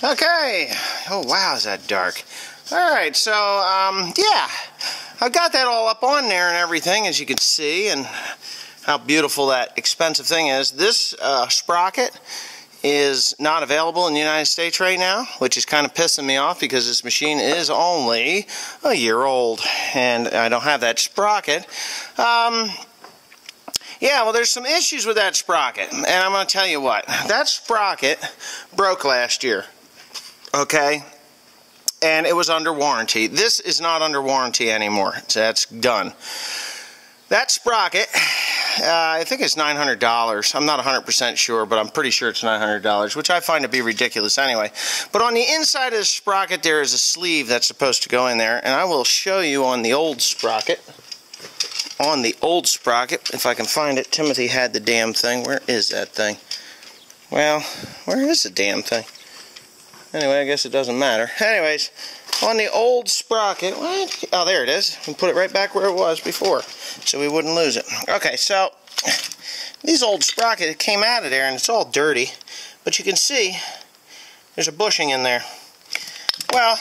Okay. Oh wow, is that dark? Alright, so yeah, I've got that all up on there and everything, as you can see, and how beautiful that expensive thing is. This sprocket is not available in the United States right now, which is kind of pissing me off because this machine is only a year old and I don't have that sprocket. Yeah, well, there's some issues with that sprocket, and I'm going to tell you what. That sprocket broke last year, okay? And it was under warranty. This is not under warranty anymore, so that's done. That sprocket, I think it's $900. I'm not 100% sure, but I'm pretty sure it's $900, which I find to be ridiculous anyway. But on the inside of the sprocket, there is a sleeve that's supposed to go in there, and I will show you on the old sprocket. On the old sprocket, if I can find it. Timothy had the damn thing. Where is that thing? Well, where is the damn thing? Anyway, I guess it doesn't matter. Anyways, on the old sprocket, what? Oh, there it is. We put it right back where it was before, so we wouldn't lose it. Okay, so these old sprocket, it came out of there, and it's all dirty, but you can see there's a bushing in there. Well,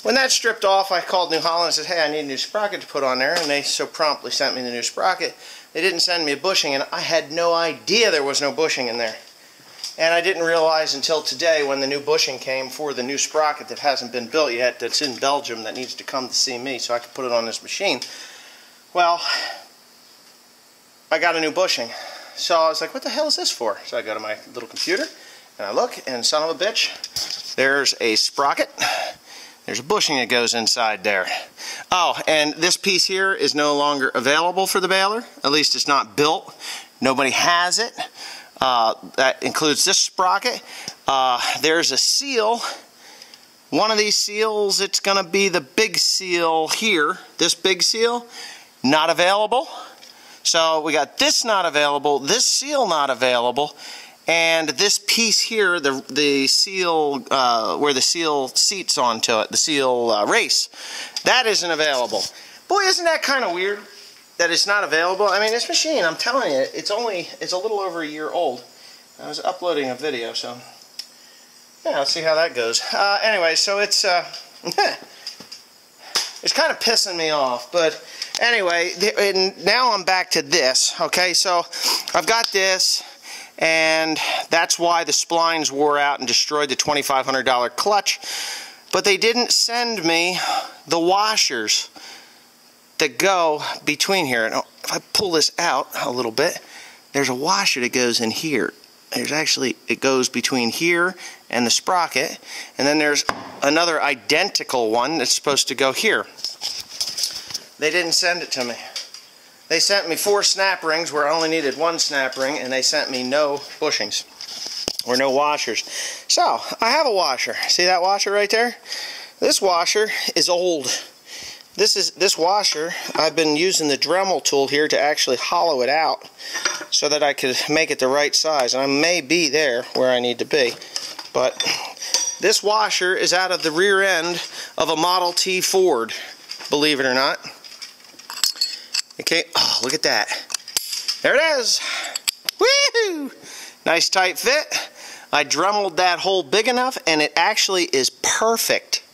when that stripped off, I called New Holland and said, hey, I need a new sprocket to put on there, and they so promptly sent me the new sprocket. They didn't send me a bushing, and I had no idea there was no bushing in there. And I didn't realize until today when the new bushing came for the new sprocket that hasn't been built yet, that's in Belgium, that needs to come to see me so I can put it on this machine. Well, I got a new bushing. So I was like, what the hell is this for? So I go to my little computer, and I look, and son of a bitch, there's a sprocket. There's a bushing that goes inside there. Oh, and this piece here is no longer available for the baler. At least it's not built. Nobody has it. That includes this sprocket. There's a seal. One of these seals, it's going to be the big seal here. This big seal, not available. So we got this not available, this seal not available, and this piece here, the seal, where the seal seats onto it, the seal race, that isn't available. Boy, isn't that kind of weird that it's not available? I mean, this machine, I'm telling you, it's a little over a year old. I was uploading a video, so yeah, let's see how that goes. Anyway, so it's it's kind of pissing me off, but anyway, now I'm back to this. Okay, so I've got this, and that's why the splines wore out and destroyed the $2,500 clutch. But they didn't send me the washers that go between here. And if I pull this out a little bit, there's a washer that goes in here. There's actually, it goes between here and the sprocket, and then there's another identical one that's supposed to go here. They didn't send it to me. They sent me 4 snap rings where I only needed 1 snap ring, and they sent me no bushings or no washers. So I have a washer. See that washer right there? This washer is old. This washer, I've been using the Dremel tool here to actually hollow it out so that I could make it the right size. And I may be there where I need to be. But this washer is out of the rear end of a Model T Ford, believe it or not. Okay, oh, look at that. There it is. Woohoo! Nice tight fit. I Dremeled that hole big enough, and it actually is perfect.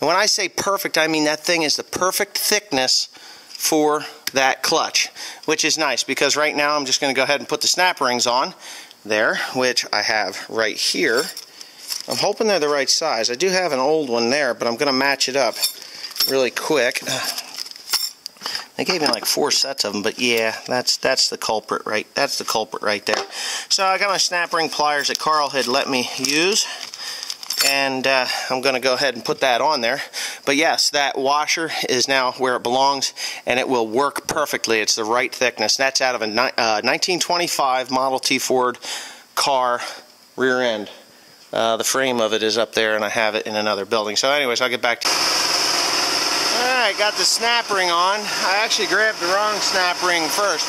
And when I say perfect, I mean that thing is the perfect thickness for that clutch, which is nice because right now I'm just going to go ahead and put the snap rings on there, which I have right here. I'm hoping they're the right size. I do have an old one there, but I'm going to match it up really quick. They gave me like 4 sets of them, but yeah, that's the culprit, right? That's the culprit right there. So I got my snap ring pliers that Carl had let me use, and I'm going to go ahead and put that on there. But yes, that washer is now where it belongs, and it will work perfectly. It's the right thickness. That's out of a 1925 Model T Ford car rear end. The frame of it is up there, and I have it in another building. So anyways, I'll get back to you. Alright, got the snap ring on. I actually grabbed the wrong snap ring first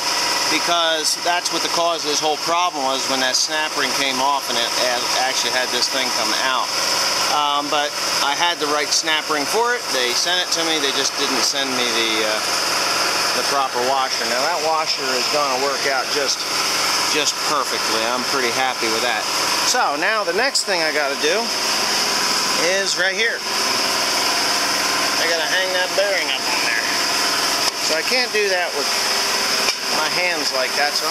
because that's what the cause of this whole problem was, when that snap ring came off and it actually had this thing come out. But I had the right snap ring for it. They sent it to me. They just didn't send me the proper washer. Now that washer is going to work out just perfectly. I'm pretty happy with that. So now the next thing I gotta do is right here. I gotta hang that bearing up on there. So I can't do that with my hands like that. So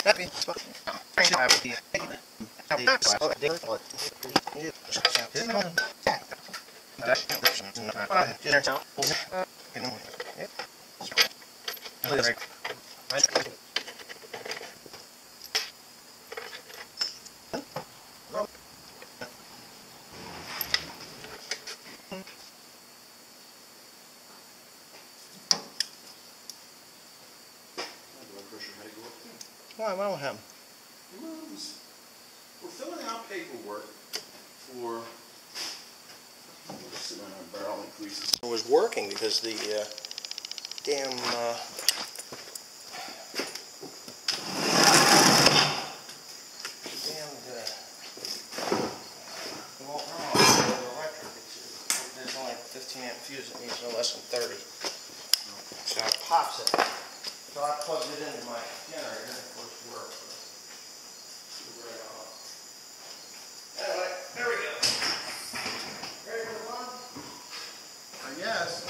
why don't have him? We're filling out paperwork for barrel increases. It was working because the damn there's only a 15 amp fuse, it needs no less than 30. So it pops it. So I plugged it into my generator and it works. Anyway, there we go. Ready for the fun? I guess.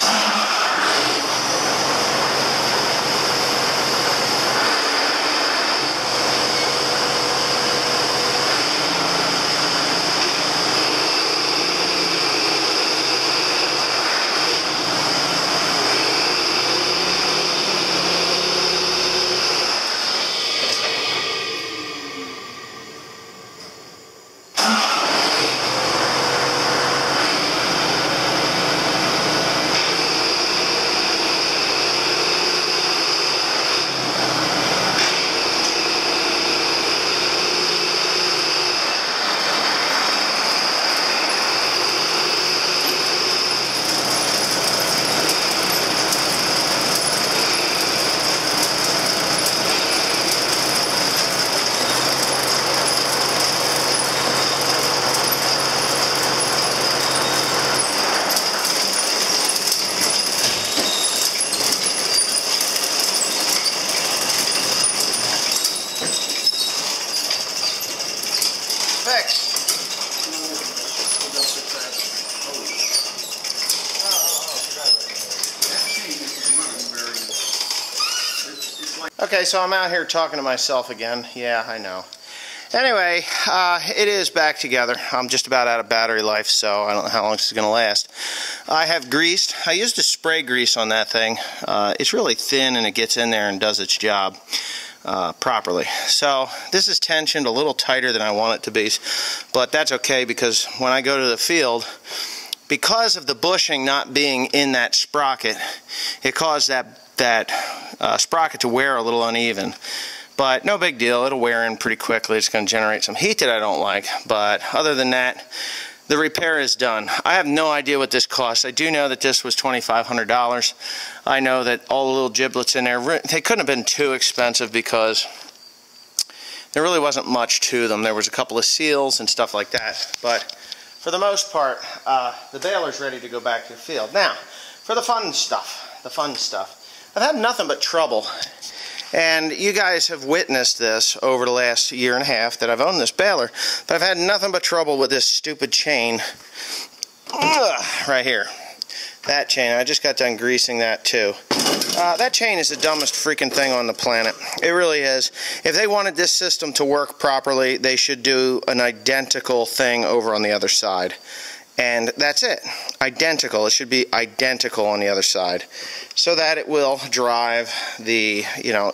Okay, so I'm out here talking to myself again. Yeah, I know. Anyway, it is back together. I'm just about out of battery life, so I don't know how long this is going to last. I have greased. I used a spray grease on that thing. It's really thin and it gets in there and does its job properly. So this is tensioned a little tighter than I want it to be, but that's okay because when I go to the field, because of the bushing not being in that sprocket, it caused that sprocket to wear a little uneven. But no big deal, it'll wear in pretty quickly. It's going to generate some heat that I don't like, but other than that, the repair is done. I have no idea what this costs. I do know that this was $2,500. I know that all the little giblets in there, they couldn't have been too expensive because there really wasn't much to them. There was a couple of seals and stuff like that, but for the most part, the baler's ready to go back to the field. Now, for the fun stuff, I've had nothing but trouble. And you guys have witnessed this over the last year and a half that I've owned this baler, but I've had nothing but trouble with this stupid chain right here. That chain, I just got done greasing that too. That chain is the dumbest freaking thing on the planet. It really is. If they wanted this system to work properly, they should do an identical thing over on the other side. And that's it. Identical. It should be identical on the other side, so that it will drive the,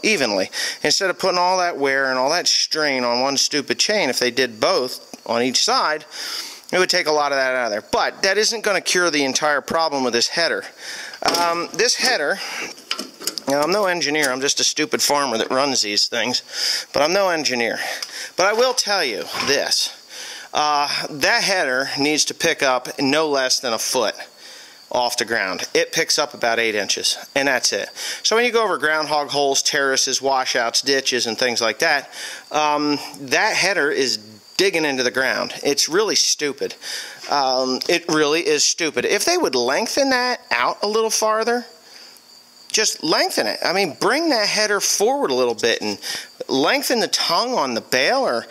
evenly. Instead of putting all that wear and all that strain on one stupid chain, if they did both on each side, it would take a lot of that out of there. But that isn't going to cure the entire problem with this header. This header, I'm no engineer. I'm just a stupid farmer that runs these things. But I'm no engineer. But I will tell you this. That header needs to pick up no less than a foot off the ground. It picks up about 8 inches, and that's it. So when you go over groundhog holes, terraces, washouts, ditches, and things like that, that header is digging into the ground. It's really stupid. It really is stupid. If they would lengthen that out a little farther, just lengthen it. I mean, bring that header forward a little bit and lengthen the tongue on the baler.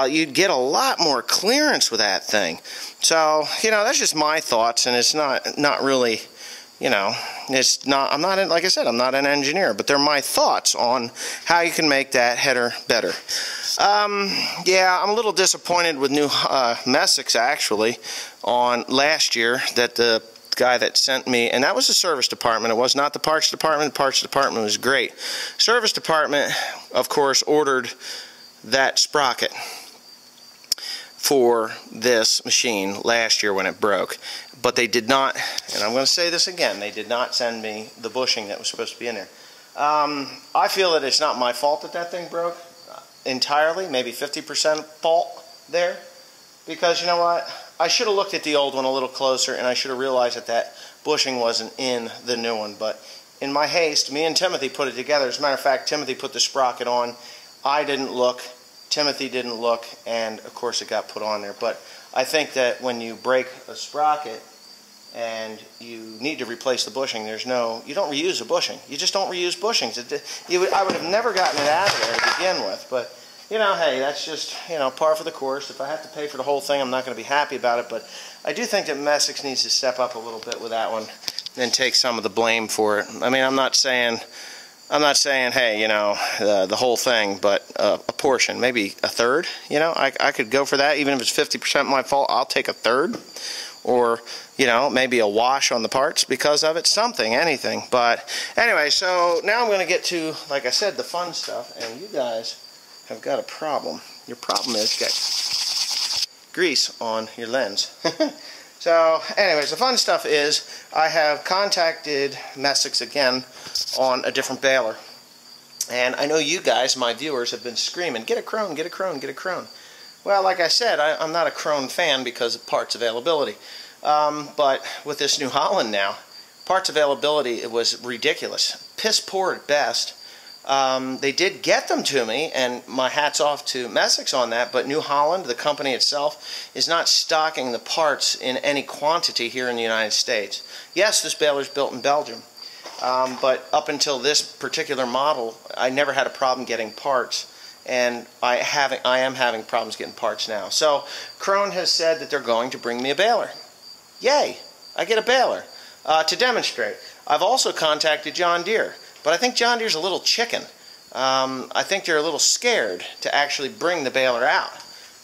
you'd get a lot more clearance with that thing. So, you know, that's just my thoughts, and it's not really, you know, it's not, I'm not, like I said, I'm not an engineer, but they're my thoughts on how you can make that header better. Yeah, I'm a little disappointed with new Messiks, actually, on last year, that the guy that sent me, and that was the service department, it was not the parts department. The parts department was great. Service department, of course, ordered that sprocket for this machine last year when it broke, but they did not, and I'm going to say this again, they did not send me the bushing that was supposed to be in there. I feel that it's not my fault that that thing broke entirely, maybe 50% fault there, because you know what, I should have looked at the old one a little closer, and I should have realized that that bushing wasn't in the new one. But in my haste, me and Timothy put it together. As a matter of fact, Timothy put the sprocket on. I didn't look. Timothy didn't look, and of course it got put on there. But I think that when you break a sprocket and you need to replace the bushing, you don't reuse a bushing. You just don't reuse bushings. I would have never gotten it out of there to begin with, but you know, hey, that's just, you know, par for the course. If I have to pay for the whole thing, I'm not going to be happy about it, but I do think that Messiks needs to step up a little bit with that one and take some of the blame for it. I mean, I'm not saying, hey, you know, the whole thing, but a portion, maybe a third, you know, I could go for that. Even if it's 50% my fault, I'll take a third, or, you know, maybe a wash on the parts because of it, something, anything. But anyway, so now I'm going to get to, like I said, the fun stuff, and you guys have got a problem. Your problem is you got grease on your lens. So anyways, the fun stuff is I have contacted Messiks again on a different baler. And I know you guys, my viewers, have been screaming, get a Krone, get a Krone, get a Krone. Well, like I said, I'm not a Krone fan because of parts availability. But with this New Holland now, parts availability, it was ridiculous. Piss poor at best. They did get them to me, and my hat's off to Messiks on that, but New Holland, the company itself, is not stocking the parts in any quantity here in the United States. Yes, this baler is built in Belgium, but up until this particular model, I never had a problem getting parts, and I am having problems getting parts now. So Krone has said that they're going to bring me a baler. Yay! I get a baler to demonstrate. I've also contacted John Deere. But I think John Deere's a little chicken. I think they're a little scared to actually bring the baler out.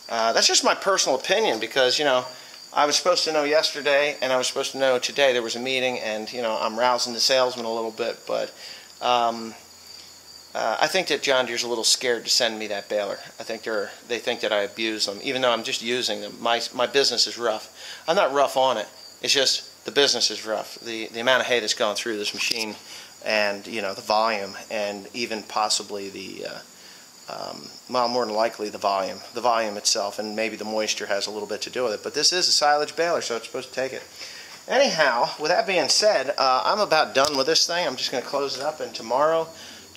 That's just my personal opinion because, you know, I was supposed to know yesterday and I was supposed to know today. There was a meeting and, you know, I'm rousing the salesman a little bit. But I think that John Deere's a little scared to send me that baler. I think they think that I abuse them, even though I'm just using them. My business is rough. I'm not rough on it. It's just the business is rough. The amount of hay that's going through this machine, and you know, the volume, and even possibly the well, more than likely the volume itself, and maybe the moisture has a little bit to do with it. But this is a silage baler, so it's supposed to take it. Anyhow, with that being said, I'm about done with this thing. I'm just going to close it up, and tomorrow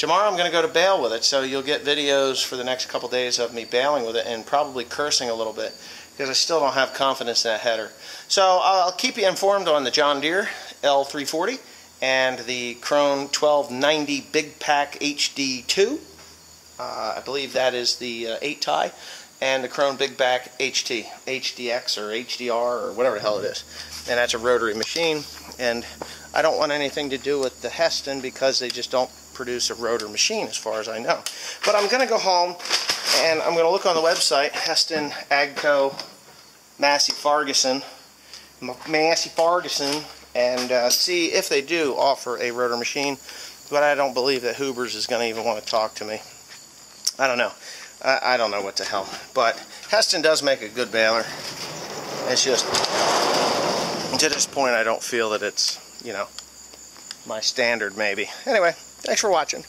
I'm going to go to bale with it, so you'll get videos for the next couple days of me baling with it and probably cursing a little bit because I still don't have confidence in that header. So I'll keep you informed on the John Deere L340 and the Krone 1290 Big Pack HD2. I believe that is the 8-tie, and the Krone Big Pack HT, HDX or HDR or whatever the hell it is. And that's a rotary machine, and I don't want anything to do with the Heston because they just don't produce a rotor machine as far as I know. But I'm going to go home and I'm going to look on the website, Heston, Agco, Massey Ferguson, and see if they do offer a rotor machine. But I don't believe that Huber's is going to even want to talk to me. I don't know. I don't know what the hell. But Heston does make a good baler. It's just, to this point, I don't feel that it's, you know, my standard maybe. Anyway, thanks for watching.